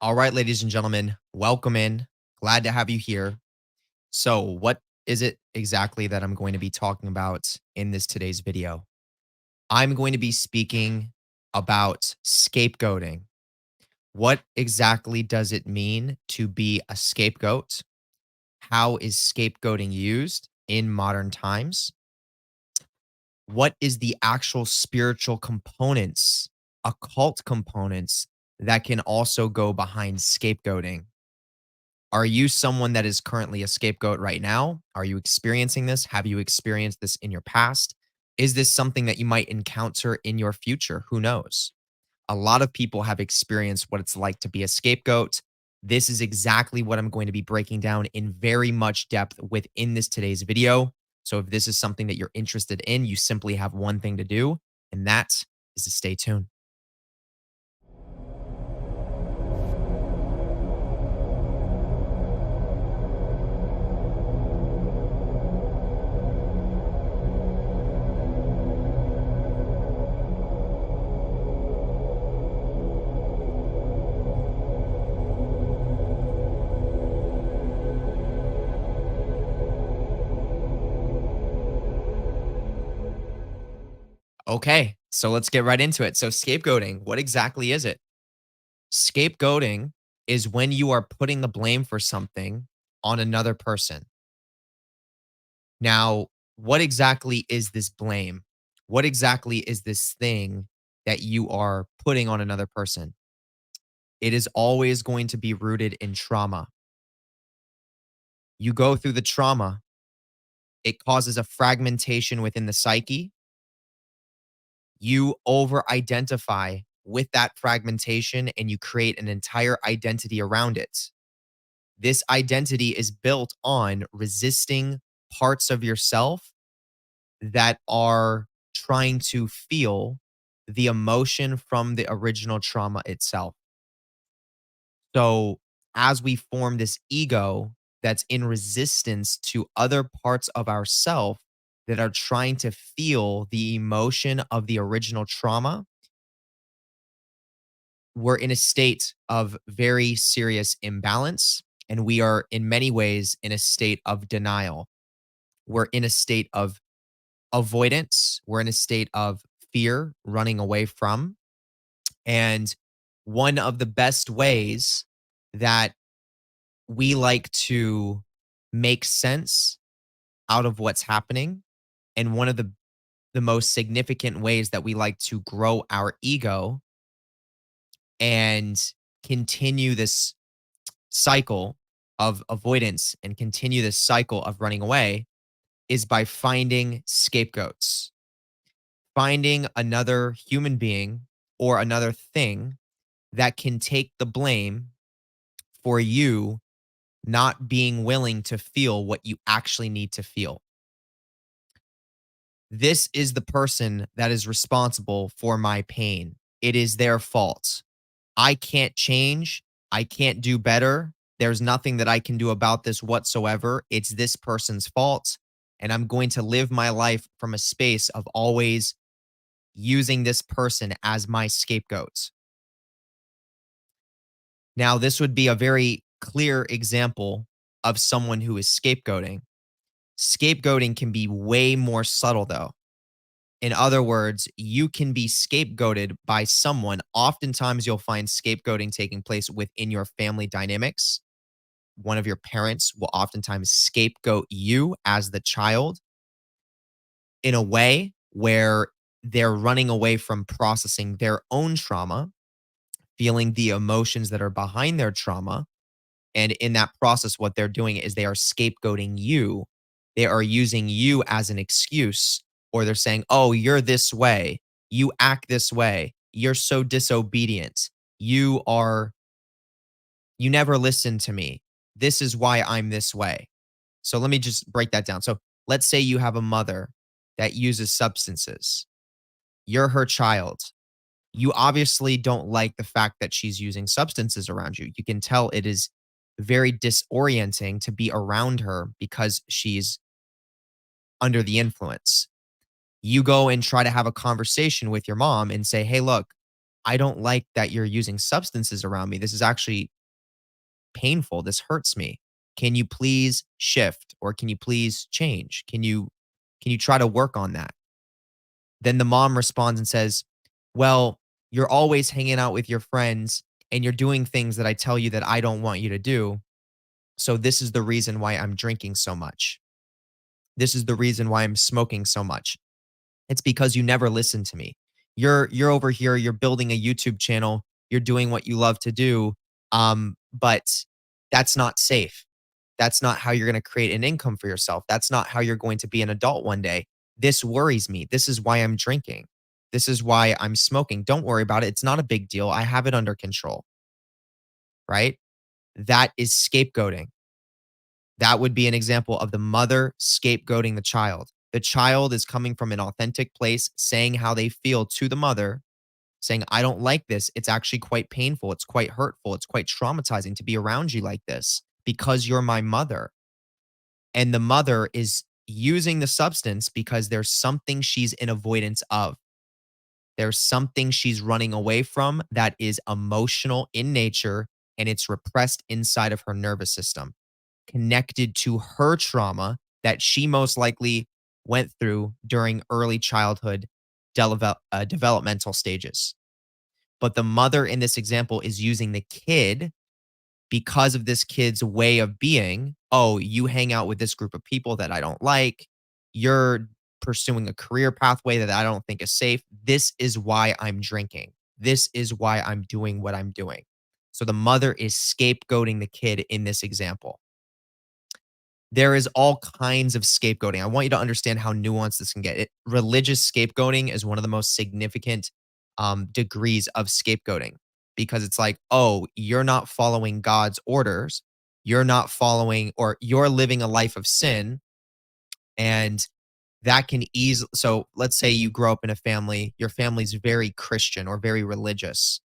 All right, ladies and gentlemen, welcome in. Glad to have you here. So, what is it exactly that I'm going to be talking about in this today's video? I'm going to be speaking about scapegoating. What exactly does it mean to be a scapegoat? How is scapegoating used in modern times? What is the actual spiritual components, occult components that can also go behind scapegoating? Are you someone that is currently a scapegoat right now? Are you experiencing this? Have you experienced this in your past? Is this something that you might encounter in your future? Who knows? A lot of people have experienced what it's like to be a scapegoat. This is exactly what I'm going to be breaking down in very much depth within this today's video. So if this is something that you're interested in, you simply have one thing to do, and that is to stay tuned. Okay, so let's get right into it. So, scapegoating, what exactly is it? Scapegoating is when you are putting the blame for something on another person. Now, what exactly is this blame? What exactly is this thing that you are putting on another person? It is always going to be rooted in trauma. You go through the trauma, it causes a fragmentation within the psyche. You over identify with that fragmentation and you create an entire identity around it. This identity is built on resisting parts of yourself that are trying to feel the emotion from the original trauma itself. So, as we form this ego that's in resistance to other parts of ourself that are trying to feel the emotion of the original trauma, we're in a state of very serious imbalance. And we are, in many ways, in a state of denial. We're in a state of avoidance. We're in a state of fear, running away from. And one of the best ways that we like to make sense out of what's happening, and one of the most significant ways that we like to grow our ego and continue this cycle of avoidance and continue this cycle of running away is by finding scapegoats, finding another human being or another thing that can take the blame for you not being willing to feel what you actually need to feel. This is the person that is responsible for my pain. It is their fault. I can't change. I can't do better. There's nothing that I can do about this whatsoever. It's this person's fault. And I'm going to live my life from a space of always using this person as my scapegoat. Now, this would be a very clear example of someone who is scapegoating. Scapegoating can be way more subtle, though. In other words, you can be scapegoated by someone. Oftentimes, you'll find scapegoating taking place within your family dynamics. One of your parents will oftentimes scapegoat you as the child in a way where they're running away from processing their own trauma, feeling the emotions that are behind their trauma. And in that process, what they're doing is they are scapegoating you. They are using you as an excuse, or they're saying, oh, you're this way. You act this way. You're so disobedient. You never listen to me. This is why I'm this way. So let me just break that down. So let's say you have a mother that uses substances. You're her child. You obviously don't like the fact that she's using substances around you. You can tell it is very disorienting to be around her because she's under the influence. You go and try to have a conversation with your mom and say, hey, look, I don't like that you're using substances around me. This is actually painful. This hurts me. Can you please shift or can you please change? Can you try to work on that?" Then the mom responds and says, "Well, you're always hanging out with your friends and you're doing things that I tell you that I don't want you to do. So this is the reason why I'm drinking so much. This is the reason why I'm smoking so much. It's because you never listen to me. You're over here, you're building a YouTube channel, you're doing what you love to do, but that's not safe. That's not how you're going to create an income for yourself. That's not how you're going to be an adult one day. This worries me. This is why I'm drinking. This is why I'm smoking. Don't worry about it. It's not a big deal. I have it under control." Right? That is scapegoating. That would be an example of the mother scapegoating the child. The child is coming from an authentic place, saying how they feel to the mother, saying, "I don't like this. It's actually quite painful. It's quite hurtful. It's quite traumatizing to be around you like this because you're my mother." And the mother is using the substance because there's something she's in avoidance of. There's something she's running away from that is emotional in nature and it's repressed inside of her nervous system, connected to her trauma that she most likely went through during early childhood developmental stages. But the mother in this example is using the kid because of this kid's way of being. "Oh, you hang out with this group of people that I don't like. You're pursuing a career pathway that I don't think is safe. This is why I'm drinking. This is why I'm doing what I'm doing." So the mother is scapegoating the kid in this example. There is all kinds of scapegoating. I want you to understand how nuanced this can get. Religious scapegoating is one of the most significant degrees of scapegoating because it's like, "Oh, you're not following God's orders. You're not following, or you're living a life of sin." And that can easily, so let's say you grow up in a family, your family's very Christian or very religious.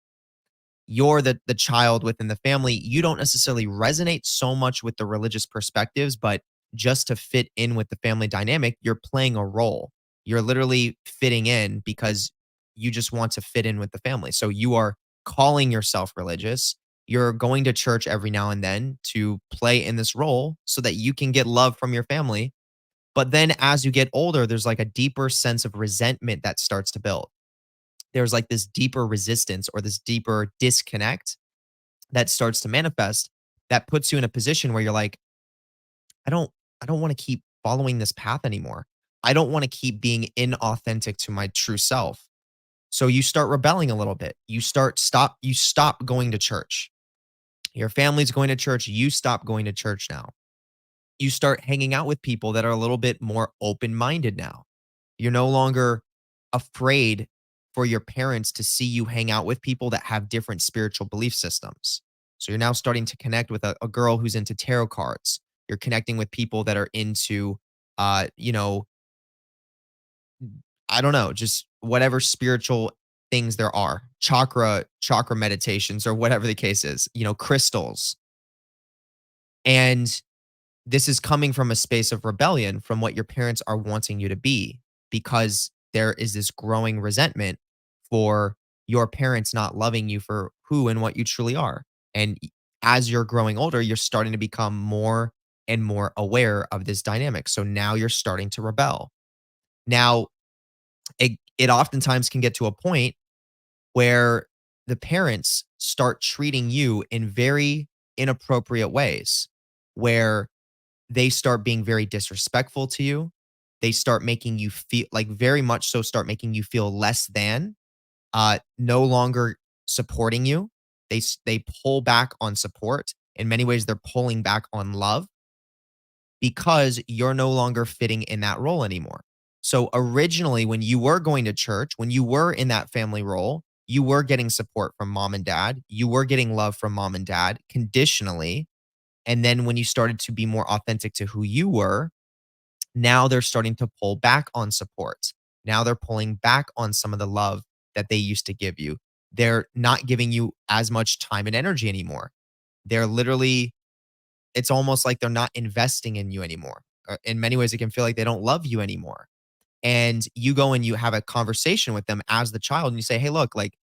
You're the child within the family. You don't necessarily resonate so much with the religious perspectives, but just to fit in with the family dynamic, you're playing a role. You're literally fitting in because you just want to fit in with the family. So you are calling yourself religious. You're going to church every now and then to play in this role so that you can get love from your family. But then as you get older, there's like a deeper sense of resentment that starts to build. There's like this deeper resistance or this deeper disconnect that starts to manifest that puts you in a position where you're like, I don't I don't want to keep following this path anymore. I don't want to keep being inauthentic to my true self. So you start rebelling a little bit. You stop going to church. Your family's going to church, you stop going to church now. You start hanging out with people that are a little bit more open-minded now. You're no longer afraid for your parents to see you hang out with people that have different spiritual belief systems. So you're now starting to connect with a girl who's into tarot cards. You're connecting with people that are into, uh, you know, I don't know, just whatever spiritual things there are, chakra meditations or whatever the case is, crystals. And this is coming from a space of rebellion from what your parents are wanting you to be, because there is this growing resentment for your parents not loving you for who and what you truly are. And as you're growing older, you're starting to become more and more aware of this dynamic. So now you're starting to rebel. Now, it oftentimes can get to a point where the parents start treating you in very inappropriate ways, where they start being very disrespectful to you. They start making you feel like, very much so, start making you feel less than, no longer supporting you. They pull back on support. In many ways, they're pulling back on love because you're no longer fitting in that role anymore. So originally, when you were going to church, when you were in that family role, you were getting support from mom and dad. You were getting love from mom and dad conditionally. And then when you started to be more authentic to who you were, now they're starting to pull back on support. Now they're pulling back on some of the love that they used to give you. They're not giving you as much time and energy anymore. They're literally, it's almost like they're not investing in you anymore. In many ways, it can feel like they don't love you anymore. And you go and you have a conversation with them as the child and you say, "Hey, look, like,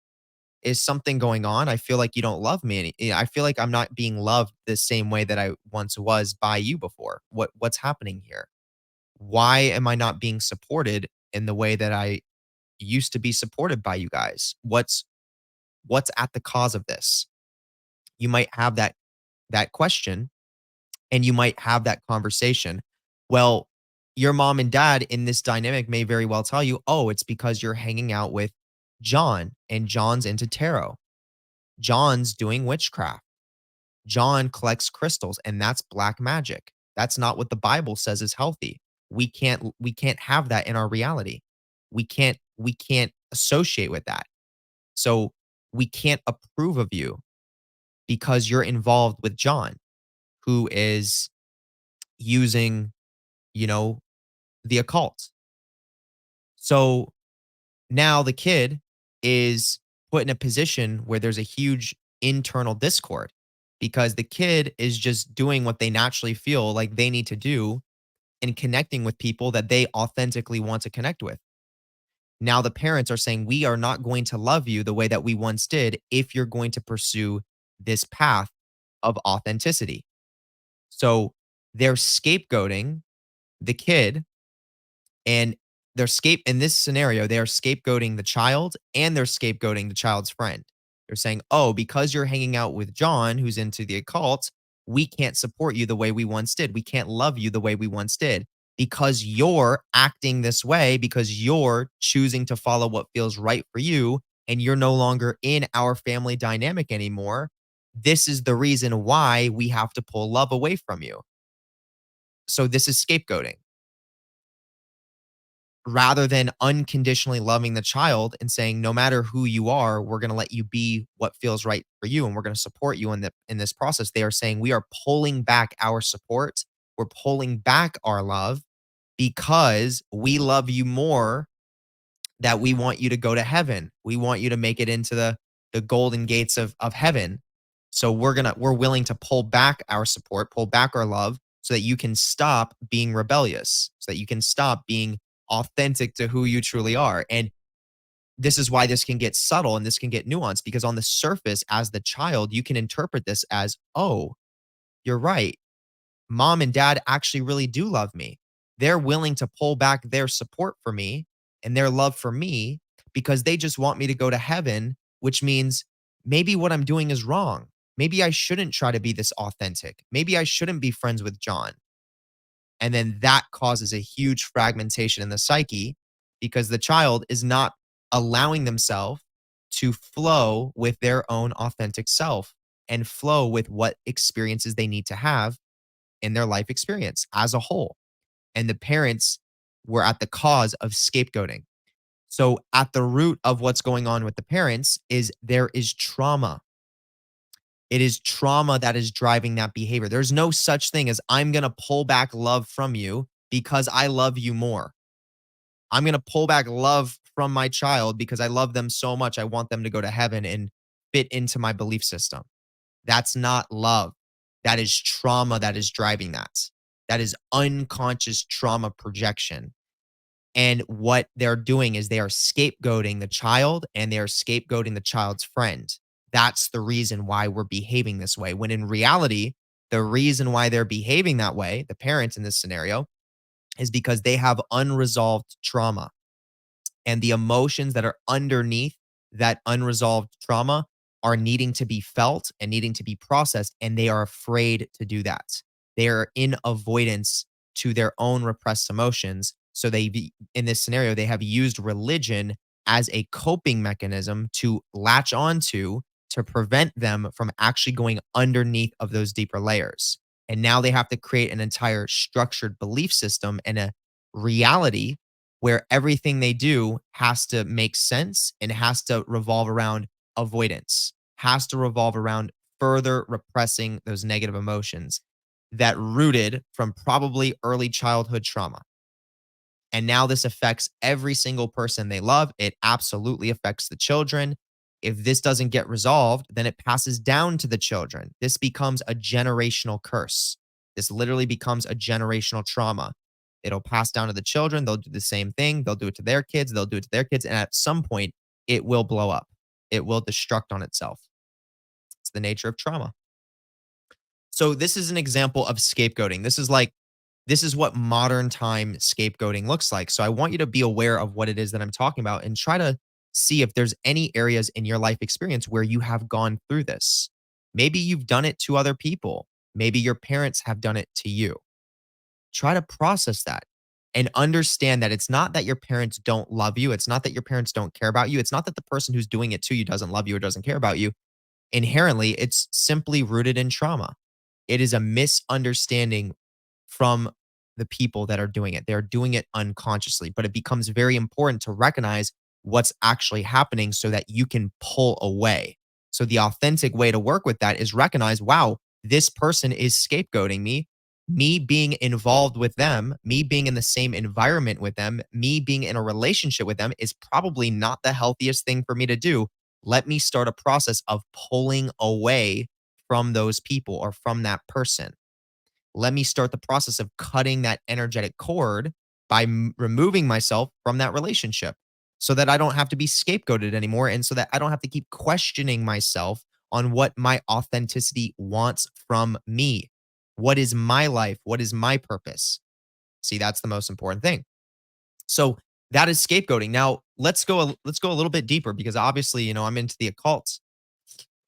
Is something going on? I feel like you don't love me I feel like I'm not being loved the same way that I once was by you before. What's happening here? Why am I not being supported in the way that I used to be supported by you guys? What's at the cause of this? You might have that question and you might have that conversation. Well, your mom and dad in this dynamic may very well tell you, "Oh, it's because you're hanging out with John and John's into tarot. John's doing witchcraft. John collects crystals and that's black magic. That's not what the Bible says is healthy. We can't have that in our reality. We can't associate with that. So we can't approve of you because you're involved with John, who is using, you know, the occult." So now the kid is put in a position where there's a huge internal discord because the kid is just doing what they naturally feel like they need to do and connecting with people that they authentically want to connect with. Now the parents are saying, "We are not going to love you the way that we once did if you're going to pursue this path of authenticity." So they're scapegoating the kid and in this scenario, they are scapegoating the child and they're scapegoating the child's friend. They're saying, "Oh, because you're hanging out with John, who's into the occult, we can't support you the way we once did. We can't love you the way we once did because you're acting this way, because you're choosing to follow what feels right for you, and you're no longer in our family dynamic anymore. This is the reason why we have to pull love away from you." So this is scapegoating rather than unconditionally loving the child and saying, "No matter who you are, we're going to let you be what feels right for you and we're going to support you in this process." They are saying, "We are pulling back our support. We're pulling back our love because we love you more, that we want you to go to heaven. We want you to make it into the golden gates of heaven. So we're willing to pull back our support, pull back our love so that you can stop being rebellious, so that you can stop being authentic to who you truly are." And this is why this can get subtle and this can get nuanced because on the surface, as the child, you can interpret this as, "Oh, you're right. Mom and dad actually really do love me. They're willing to pull back their support for me and their love for me because they just want me to go to heaven, which means maybe what I'm doing is wrong. Maybe I shouldn't try to be this authentic. Maybe I shouldn't be friends with John." And then that causes a huge fragmentation in the psyche because the child is not allowing themselves to flow with their own authentic self and flow with what experiences they need to have in their life experience as a whole. And the parents were at the cause of scapegoating. So, at the root of what's going on with the parents is there is trauma. It is trauma that is driving that behavior. There's no such thing as I'm going to pull back love from you because I love you more. I'm going to pull back love from my child because I love them so much. I want them to go to heaven and fit into my belief system. That's not love. That is trauma that is driving that. That is unconscious trauma projection. And what they're doing is they are scapegoating the child and they are scapegoating the child's friend. That's the reason why we're behaving this way. When in reality, the reason why they're behaving that way, the parents in this scenario, is because they have unresolved trauma and the emotions that are underneath that unresolved trauma are needing to be felt and needing to be processed, and they are afraid to do that. They are in avoidance to their own repressed emotions. So in this scenario, they have used religion as a coping mechanism to latch onto to prevent them from actually going underneath of those deeper layers. And now they have to create an entire structured belief system and a reality where everything they do has to make sense and has to revolve around avoidance, has to revolve around further repressing those negative emotions that rooted from probably early childhood trauma. And now this affects every single person they love. It absolutely affects the children. If this doesn't get resolved, then it passes down to the children. This becomes a generational curse. This literally becomes a generational trauma. It'll pass down to the children. They'll do the same thing. They'll do it to their kids. They'll do it to their kids. And at some point, it will blow up. it will destruct on itself. It's the nature of trauma. So this is an example of scapegoating. This is what modern time scapegoating looks like. So I want you to be aware of what it is that I'm talking about and try to see if there's any areas in your life experience where you have gone through this. Maybe you've done it to other people. Maybe your parents have done it to you. Try to process that and understand that it's not that your parents don't love you. It's not that your parents don't care about you. It's not that the person who's doing it to you doesn't love you or doesn't care about you. Inherently, it's simply rooted in trauma. It is a misunderstanding from the people that are doing it. They're doing it unconsciously, but it becomes very important to recognize what's actually happening so that you can pull away. So the authentic way to work with that is recognize, wow, this person is scapegoating me. Me being involved with them, me being in the same environment with them, me being in a relationship with them is probably not the healthiest thing for me to do. Let me start a process of pulling away from those people or from that person. Let me start the process of cutting that energetic cord by removing myself from that relationship so that I don't have to be scapegoated anymore and so that I don't have to keep questioning myself on what my authenticity wants from me. What is my life? What is my purpose? See, that's the most important thing. So that is scapegoating. Now, let's go a little bit deeper because obviously, I'm into the occult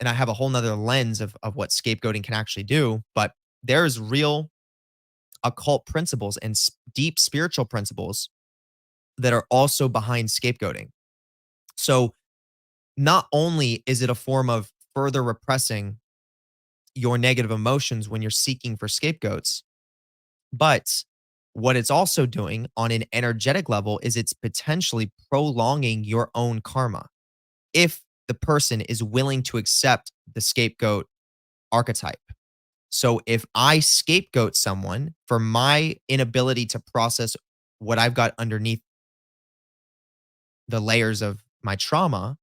and I have a whole nother lens of what scapegoating can actually do, but there's real occult principles and deep spiritual principles that are also behind scapegoating. So, not only is it a form of further repressing your negative emotions when you're seeking for scapegoats, but what it's also doing on an energetic level is it's potentially prolonging your own karma. If the person is willing to accept the scapegoat archetype. So if I scapegoat someone for my inability to process what I've got underneath the layers of my trauma,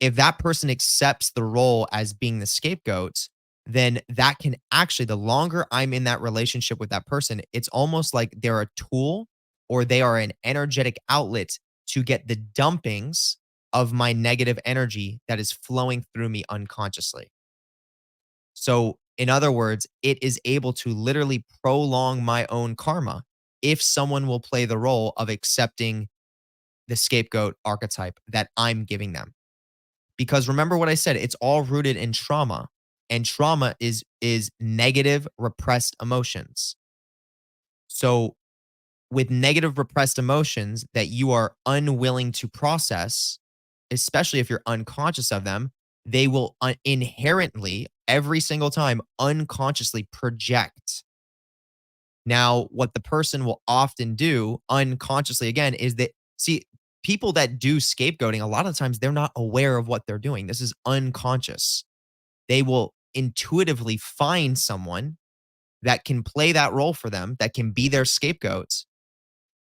if that person accepts the role as being the scapegoat, then that can actually, the longer I'm in that relationship with that person, it's almost like they're a tool or they are an energetic outlet to get the dumpings of my negative energy that is flowing through me unconsciously. So, in other words, it is able to literally prolong my own karma if someone will play the role of accepting the scapegoat archetype that I'm giving them. Because remember what I said, it's all rooted in trauma, and trauma is negative repressed emotions. So, with negative repressed emotions that you are unwilling to process, especially if you're unconscious of them, they will inherently, every single time, unconsciously project. Now, what the person will often do unconsciously, again, is that, see, people that do scapegoating, a lot of times they're not aware of what they're doing. This is unconscious. They will intuitively find someone that can play that role for them, that can be their scapegoat,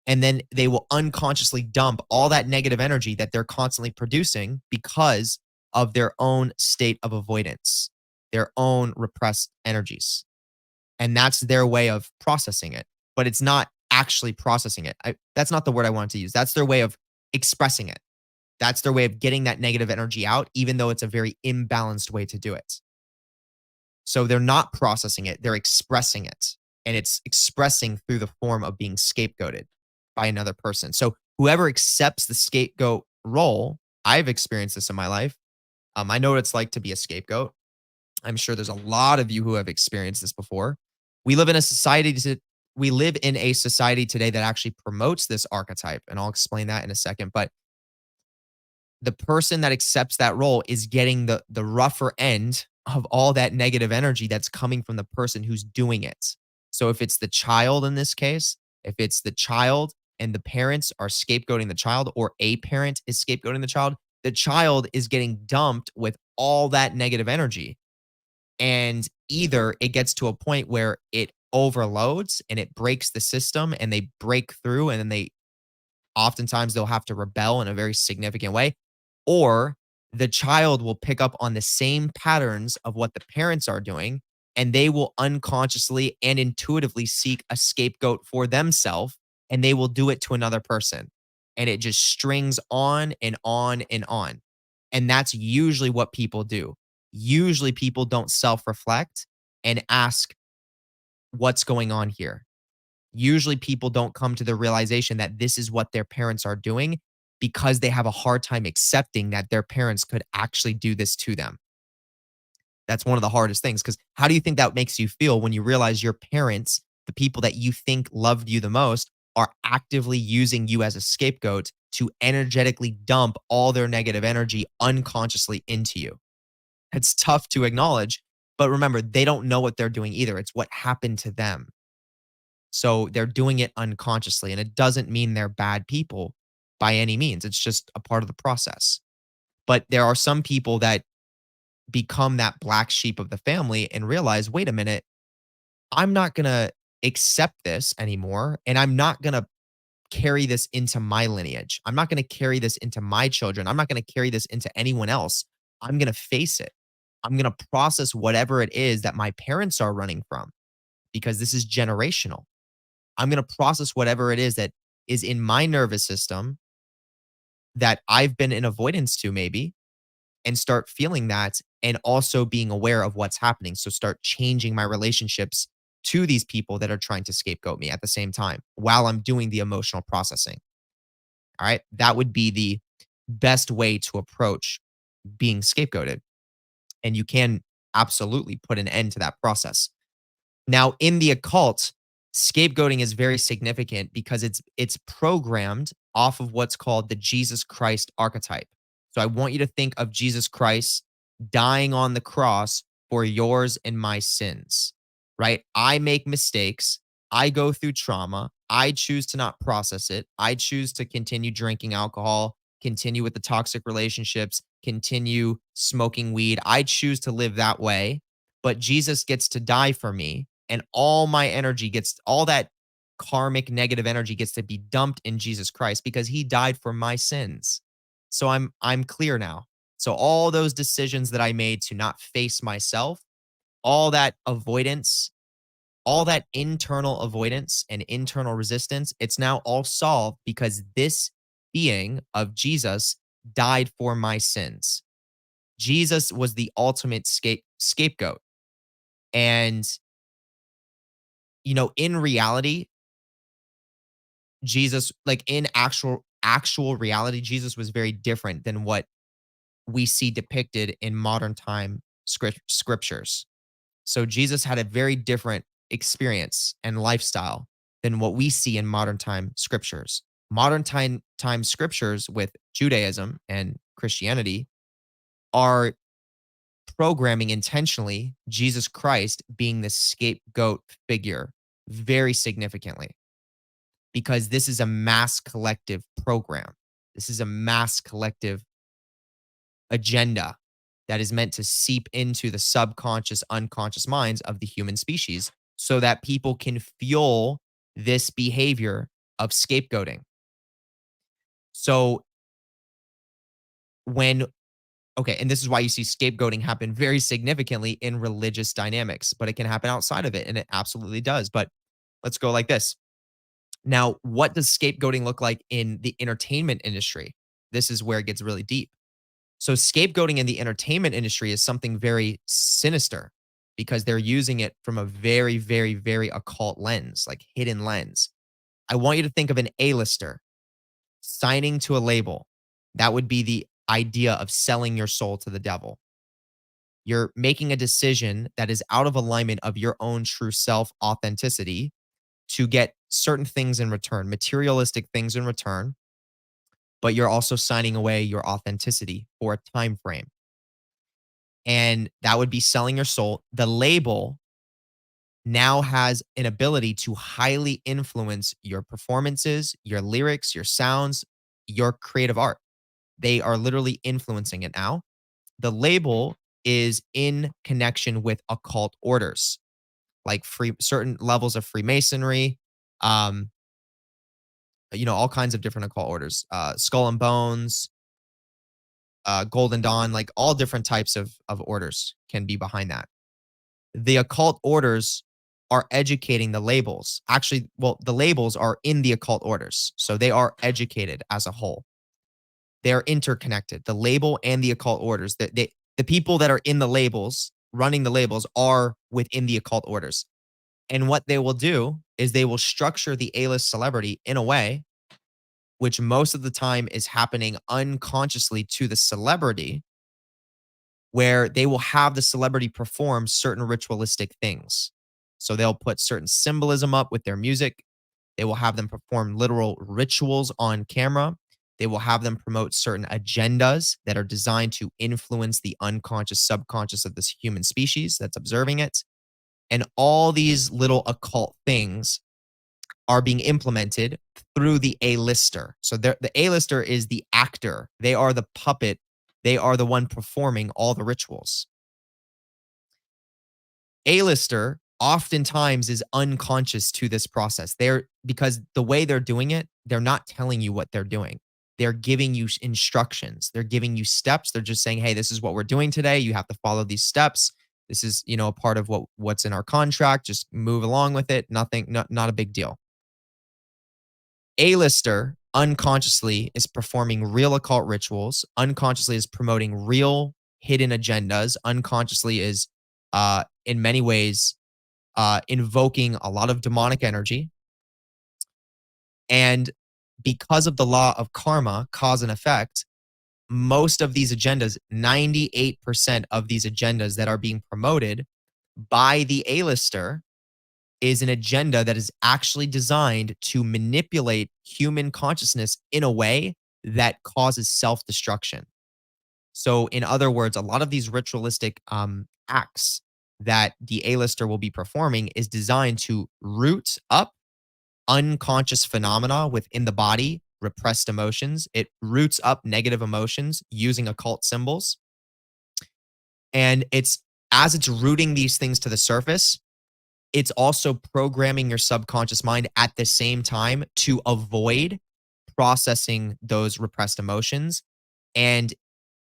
and then they will unconsciously dump all that negative energy that they're constantly producing because of their own state of avoidance, their own repressed energies. And that's their way of processing it. But it's not actually processing it. That's not the word I wanted to use. That's their way of expressing it. That's their way of getting that negative energy out, even though it's a very imbalanced way to do it. So they're not processing it, they're expressing it. And it's expressing through the form of being scapegoated by another person. So whoever accepts the scapegoat role, I've experienced this in my life. I know what it's like to be a scapegoat. I'm sure there's a lot of you who have experienced this before. We live in a society today that actually promotes this archetype, and I'll explain that in a second. But the person that accepts that role is getting the rougher end of all that negative energy that's coming from the person who's doing it. So if it's the child in this case, if it's the child and the parents are scapegoating the child, or a parent is scapegoating the child is getting dumped with all that negative energy. And either it gets to a point where it overloads and it breaks the system and they break through, and then oftentimes they'll have to rebel in a very significant way, or the child will pick up on the same patterns of what the parents are doing, and they will unconsciously and intuitively seek a scapegoat for themselves, and they will do it to another person. And it just strings on and on and on. And that's usually what people do. Usually people don't self-reflect and ask what's going on here. Usually people don't come to the realization that this is what their parents are doing because they have a hard time accepting that their parents could actually do this to them. That's one of the hardest things, because how do you think that makes you feel when you realize your parents, the people that you think loved you the most, are actively using you as a scapegoat to energetically dump all their negative energy unconsciously into you? It's tough to acknowledge, but remember, they don't know what they're doing either. It's what happened to them. So they're doing it unconsciously, and it doesn't mean they're bad people by any means. It's just a part of the process. But there are some people that become that black sheep of the family and realize, wait a minute, I'm not going to accept this anymore. And I'm not going to carry this into my lineage. I'm not going to carry this into my children. I'm not going to carry this into anyone else. I'm going to face it. I'm going to process whatever it is that my parents are running from, because this is generational. I'm going to process whatever it is that is in my nervous system that I've been in avoidance to, maybe, and start feeling that and also being aware of what's happening. So start changing my relationships to these people that are trying to scapegoat me at the same time while I'm doing the emotional processing. All right. That would be the best way to approach being scapegoated. And you can absolutely put an end to that process. Now, in the occult, scapegoating is very significant because it's programmed off of what's called the Jesus Christ archetype. So I want you to think of Jesus Christ dying on the cross for yours and my sins, right? I make mistakes. I go through trauma. I choose to not process it. I choose to continue drinking alcohol, continue with the toxic relationships, continue smoking weed. I choose to live that way, but Jesus gets to die for me, and all my energy gets, all that karmic negative energy gets to be dumped in Jesus Christ because he died for my sins. So I'm clear now. So all those decisions that I made to not face myself, all that avoidance, all that internal avoidance and internal resistance, it's now all solved because this being of Jesus died for my sins. Jesus was the ultimate scapegoat. And, in reality, Jesus, like in actual reality, Jesus was very different than what we see depicted in modern time scriptures. So Jesus had a very different experience and lifestyle than what we see in modern time scriptures. Modern time scriptures with Judaism and Christianity are programming intentionally Jesus Christ being the scapegoat figure very significantly, because this is a mass collective program. This is a mass collective agenda that is meant to seep into the subconscious, unconscious minds of the human species so that people can fuel this behavior of scapegoating. So when Okay, and this is why you see scapegoating happen very significantly in religious dynamics, but it can happen outside of it, and it absolutely does. But let's go like this. Now, what does scapegoating look like in the entertainment industry? This is where it gets really deep. So, scapegoating in the entertainment industry is something very sinister because they're using it from a very, very, very occult lens, like hidden lens. I want you to think of an A-lister signing to a label. That would be the idea of selling your soul to the devil. You're making a decision that is out of alignment of your own true self authenticity to get certain things in return, materialistic things in return, but you're also signing away your authenticity for a time frame. And that would be selling your soul. The label now has an ability to highly influence your performances, your lyrics, your sounds, your creative art. They are literally influencing it now. The label is in connection with occult orders, like certain levels of Freemasonry, um, all kinds of different occult orders, Skull and Bones, Golden Dawn, like all different types of orders can be behind that. The occult orders are educating the labels. Actually, well, the labels are in the occult orders, so they are educated as a whole. They're interconnected. The label and the occult orders. The people that are in the labels, running the labels, are within the occult orders. And what they will do is they will structure the A-list celebrity in a way which most of the time is happening unconsciously to the celebrity, where they will have the celebrity perform certain ritualistic things. So they'll put certain symbolism up with their music. They will have them perform literal rituals on camera. They will have them promote certain agendas that are designed to influence the unconscious, subconscious of this human species that's observing it. And all these little occult things are being implemented through the A-lister. So the A-lister is the actor. They are the puppet. They are the one performing all the rituals. A-lister oftentimes is unconscious to this process. Because the way they're doing it, they're not telling you what they're doing. They're giving you instructions. They're giving you steps. They're just saying, hey, this is what we're doing today. You have to follow these steps. This is, a part of what's in our contract. Just move along with it. Nothing, not a big deal. A-lister unconsciously is performing real occult rituals, unconsciously is promoting real hidden agendas, unconsciously is in many ways invoking a lot of demonic energy. And because of the law of karma, cause and effect, most of these agendas, 98% of these agendas that are being promoted by the A-lister is an agenda that is actually designed to manipulate human consciousness in a way that causes self-destruction. So, in other words, a lot of these ritualistic acts that the A-lister will be performing is designed to root up unconscious phenomena within the body, repressed emotions. It roots up negative emotions using occult symbols. And as it's rooting these things to the surface, it's also programming your subconscious mind at the same time to avoid processing those repressed emotions. And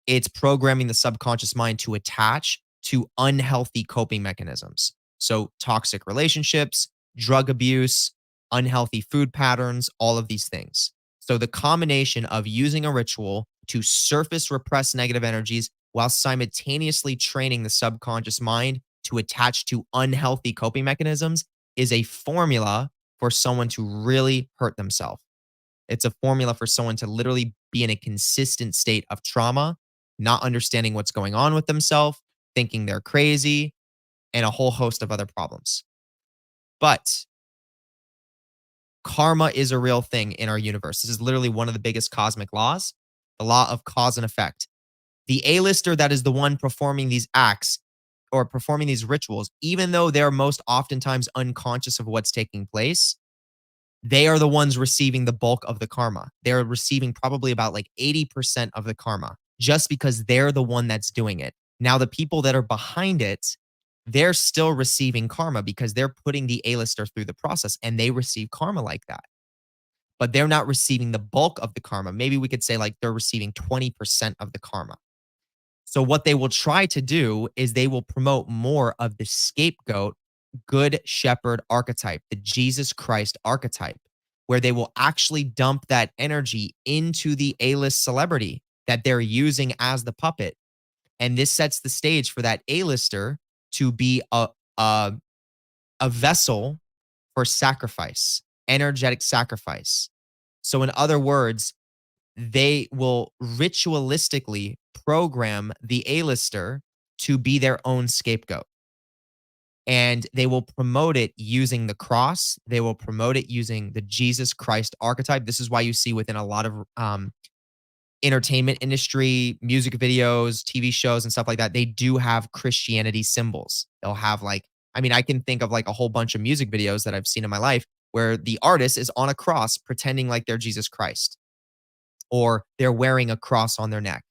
it's programming the subconscious mind to attach to unhealthy coping mechanisms. So, toxic relationships, drug abuse, unhealthy food patterns, all of these things. So, the combination of using a ritual to surface repressed negative energies while simultaneously training the subconscious mind to attach to unhealthy coping mechanisms is a formula for someone to really hurt themselves. It's a formula for someone to literally be in a consistent state of trauma, not understanding what's going on with themselves, thinking they're crazy, and a whole host of other problems. But karma is a real thing in our universe. This is literally one of the biggest cosmic laws, the law of cause and effect. The A-lister that is the one performing these acts or performing these rituals, even though they're most oftentimes unconscious of what's taking place, they are the ones receiving the bulk of the karma. They're receiving probably about like 80% of the karma just because they're the one that's doing it. Now, the people that are behind it, they're still receiving karma because they're putting the A-lister through the process and they receive karma like that. But they're not receiving the bulk of the karma. Maybe we could say like they're receiving 20% of the karma. So what they will try to do is they will promote more of the scapegoat, good shepherd archetype, the Jesus Christ archetype, where they will actually dump that energy into the A-list celebrity that they're using as the puppet. And this sets the stage for that A-lister to be a, a vessel for sacrifice, energetic sacrifice. So in other words, they will ritualistically program the A-lister to be their own scapegoat. And they will promote it using the cross. They will promote it using the Jesus Christ archetype. This is why you see within a lot of entertainment industry, music videos, TV shows, and stuff like that, they do have Christianity symbols. They'll have I can think of like a whole bunch of music videos that I've seen in my life where the artist is on a cross pretending like they're Jesus Christ, or they're wearing a cross on their neck,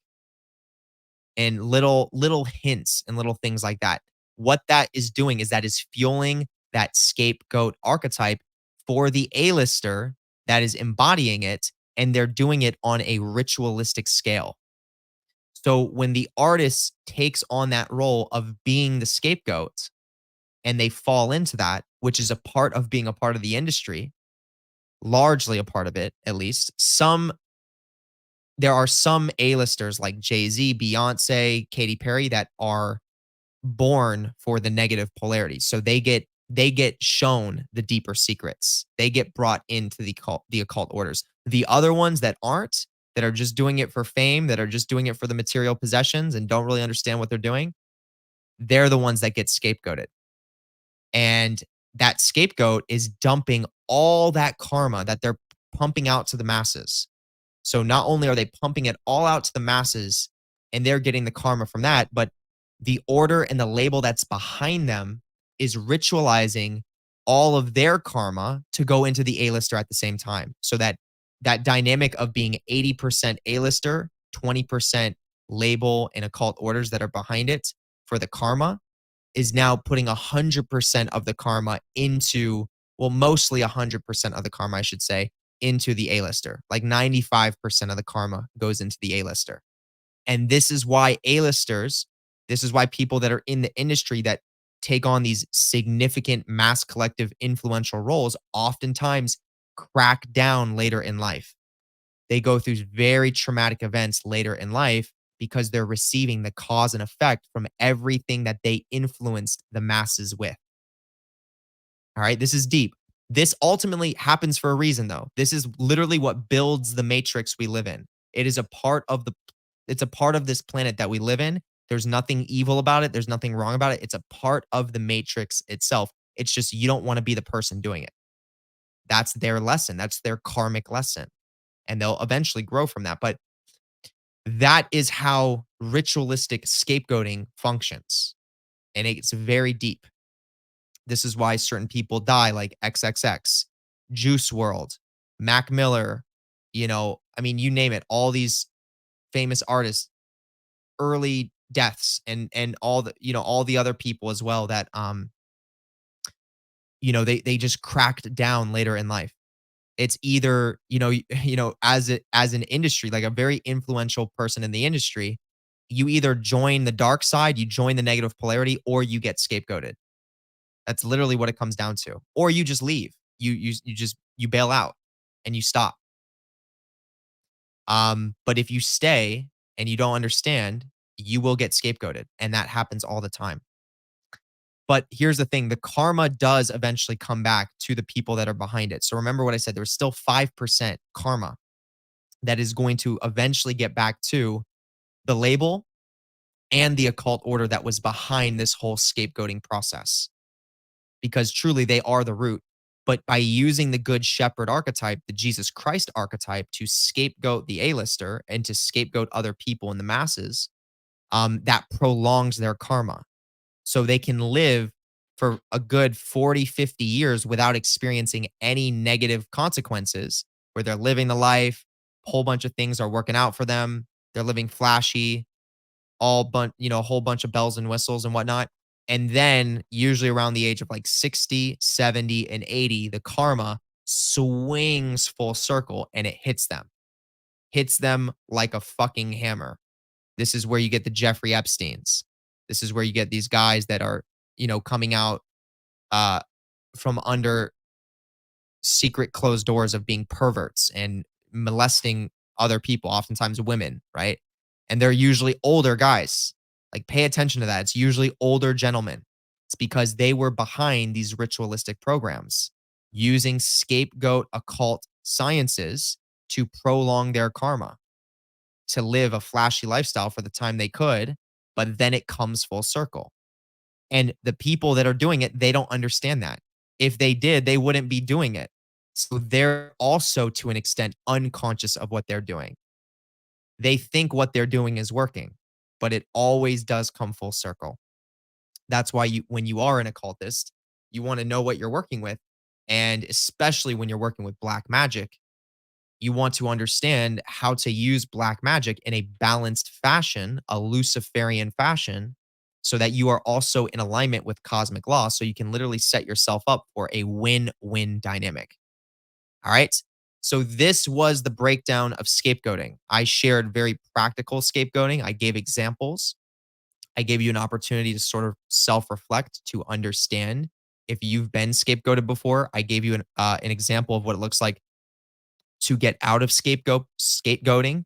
and little hints and little things like that. What that is doing is that is fueling that scapegoat archetype for the A-lister that is embodying it, and they're doing it on a ritualistic scale. So when the artist takes on that role of being the scapegoat and they fall into that, which is a part of being a part of the industry, largely a part of it, at least, some there are some A-listers like Jay-Z, Beyonce, Katy Perry that are born for the negative polarity. So they get shown the deeper secrets. They get brought into the occult orders. The other ones that aren't, that are just doing it for fame, that are just doing it for the material possessions and don't really understand what they're doing, they're the ones that get scapegoated. And that scapegoat is dumping all that karma that they're pumping out to the masses. So not only are they pumping it all out to the masses and they're getting the karma from that, but the order and the label that's behind them is ritualizing all of their karma to go into the A-lister at the same time. So that dynamic of being 80% A-lister, 20% label and occult orders that are behind it for the karma is now putting 100% of the karma into, well, mostly 100% of the karma, I should say, into the A-lister. Like 95% of the karma goes into the A-lister. And this is why A-listers, this is why people that are in the industry that take on these significant mass collective influential roles oftentimes crack down later in life. They go through very traumatic events later in life because they're receiving the cause and effect from everything that they influenced the masses with. All right, this is deep. This ultimately happens for a reason though. This is literally what builds the matrix we live in. It is a part of the it's a part of this planet that we live in. There's nothing evil about it. There's nothing wrong about it. It's a part of the matrix itself. It's just you don't want to be the person doing it. That's their lesson. That's their karmic lesson. And they'll eventually grow from that. But that is how ritualistic scapegoating functions. And it's very deep. This is why certain people die, like XXX, Juice World, Mac Miller, I mean, you name it, all these famous artists, early deaths and all the other people as well that they just cracked down later in life. It's either, as an industry, like a very influential person in the industry, you either join the dark side, you join the negative polarity, or you get scapegoated. That's literally what it comes down to. Or you just leave. You bail out and you stop. But if you stay and you don't understand, you will get scapegoated. And that happens all the time. But here's the thing, the karma does eventually come back to the people that are behind it. So remember what I said, there's still 5% karma that is going to eventually get back to the label and the occult order that was behind this whole scapegoating process. Because truly they are the root. But by using the good shepherd archetype, the Jesus Christ archetype to scapegoat the A-lister and to scapegoat other people in the masses, that prolongs their karma. So they can live for a good 40, 50 years without experiencing any negative consequences, where they're living the life, a whole bunch of things are working out for them, they're living flashy, a whole bunch of bells and whistles and whatnot. And then usually around the age of like 60, 70, and 80, the karma swings full circle and it hits them like a fucking hammer. This is where you get the Jeffrey Epsteins. This is where you get these guys that are, coming out uh, from under secret closed doors of being perverts and molesting other people, oftentimes women, right? And they're usually older guys. Like, pay attention to that. It's usually older gentlemen. It's because they were behind these ritualistic programs using scapegoat occult sciences to prolong their karma, to live a flashy lifestyle for the time they could, but then it comes full circle. And the people that are doing it, they don't understand that. If they did, they wouldn't be doing it. So they're also, to an extent, unconscious of what they're doing. They think what they're doing is working, but it always does come full circle. That's why when you are an occultist, you want to know what you're working with. And especially when you're working with black magic, you want to understand how to use black magic in a balanced fashion, a Luciferian fashion, so that you are also in alignment with cosmic law. So you can literally set yourself up for a win-win dynamic. All right. So this was the breakdown of scapegoating. I shared very practical scapegoating. I gave examples. I gave you an opportunity to sort of self-reflect, to understand if you've been scapegoated before. I gave you an example of what it looks like to get out of scapegoating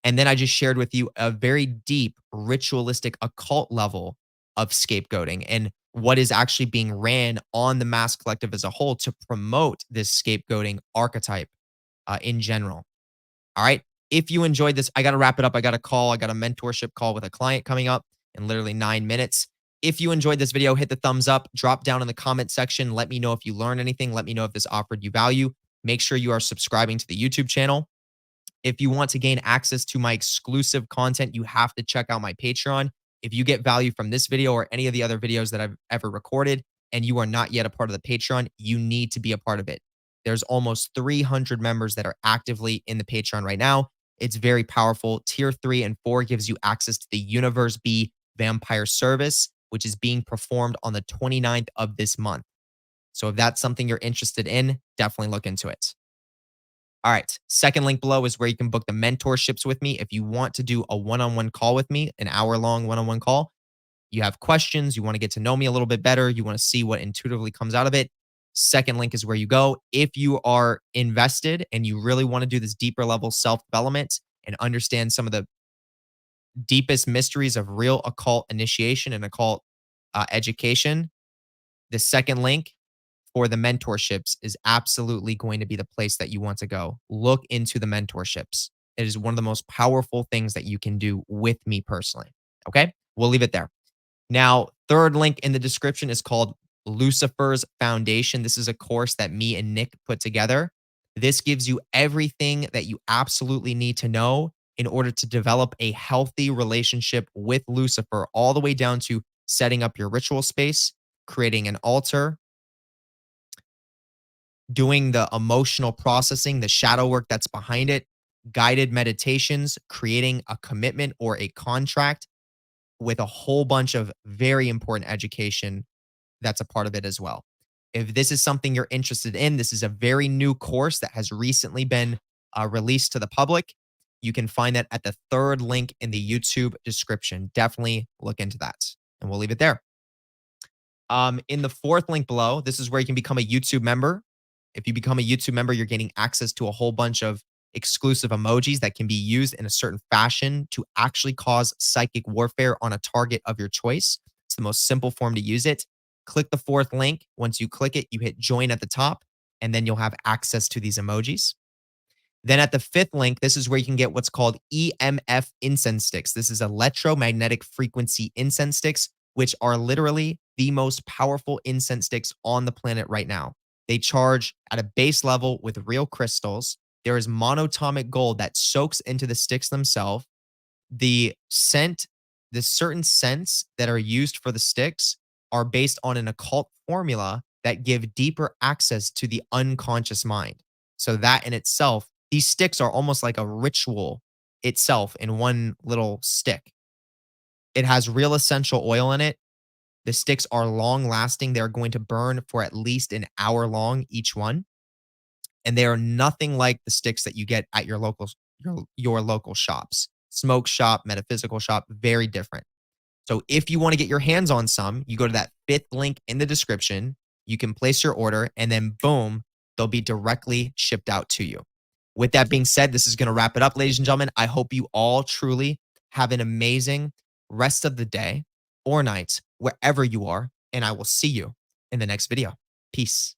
And then I just shared with you a very deep ritualistic occult level of scapegoating and what is actually being ran on the mass collective as a whole to promote this scapegoating archetype in general. All right. If you enjoyed this, I got to wrap it up. I got a call. I got a mentorship call with a client coming up in literally 9 minutes. If you enjoyed this video, hit the thumbs up, drop down in the comment section. Let me know if you learned anything. Let me know if this offered you value. Make sure you are subscribing to the YouTube channel. If you want to gain access to my exclusive content, you have to check out my Patreon. If you get value from this video or any of the other videos that I've ever recorded and you are not yet a part of the Patreon, you need to be a part of it. There's almost 300 members that are actively in the Patreon right now. It's very powerful. Tier 3 and 4 gives you access to the Universe B Vampire Service, which is being performed on the 29th of this month. So if that's something you're interested in, definitely look into it. All right. Second link below is where you can book the mentorships with me. If you want to do a one-on-one call with me, an hour-long one-on-one call, you have questions, you want to get to know me a little bit better, you want to see what intuitively comes out of it. Second link is where you go. If you are invested and you really want to do this deeper level self-development and understand some of the deepest mysteries of real occult initiation and occult education, the second link for the mentorships is absolutely going to be the place that you want to go. Look into the mentorships. It is one of the most powerful things that you can do with me personally. Okay. We'll leave it there. Now, third link in the description is called LUCIFERS Foundation. This is a course that me and Nick put together. This gives you everything that you absolutely need to know in order to develop a healthy relationship with Lucifer, all the way down to setting up your ritual space, creating an altar, doing the emotional processing, the shadow work that's behind it, guided meditations, creating a commitment or a contract with a whole bunch of very important education that's a part of it as well. If this is something you're interested in, this is a very new course that has recently been released to the public. You can find that at the third link in the YouTube description. Definitely look into that. And we'll leave it there. In the fourth link below, this is where you can become a YouTube member. If you become a YouTube member, you're gaining access to a whole bunch of exclusive emojis that can be used in a certain fashion to actually cause psychic warfare on a target of your choice. It's the most simple form to use it. Click the fourth link. Once you click it, you hit join at the top, and then you'll have access to these emojis. Then at the fifth link, this is where you can get what's called EMF incense sticks. This is electromagnetic frequency incense sticks, which are literally the most powerful incense sticks on the planet right now. They charge at a base level with real crystals. There is monatomic gold that soaks into the sticks themselves. The scent, the certain scents that are used for the sticks are based on an occult formula that give deeper access to the unconscious mind. So that in itself, these sticks are almost like a ritual itself in one little stick. It has real essential oil in it. The sticks are long lasting. They're going to burn for at least an hour long each one. And they are nothing like the sticks that you get at your local shops. Smoke shop, metaphysical shop, very different. So if you want to get your hands on some, you go to that fifth link in the description. You can place your order and then boom, they'll be directly shipped out to you. With that being said, this is going to wrap it up, ladies and gentlemen. I hope you all truly have an amazing rest of the day or night, wherever you are. And I will see you in the next video. Peace.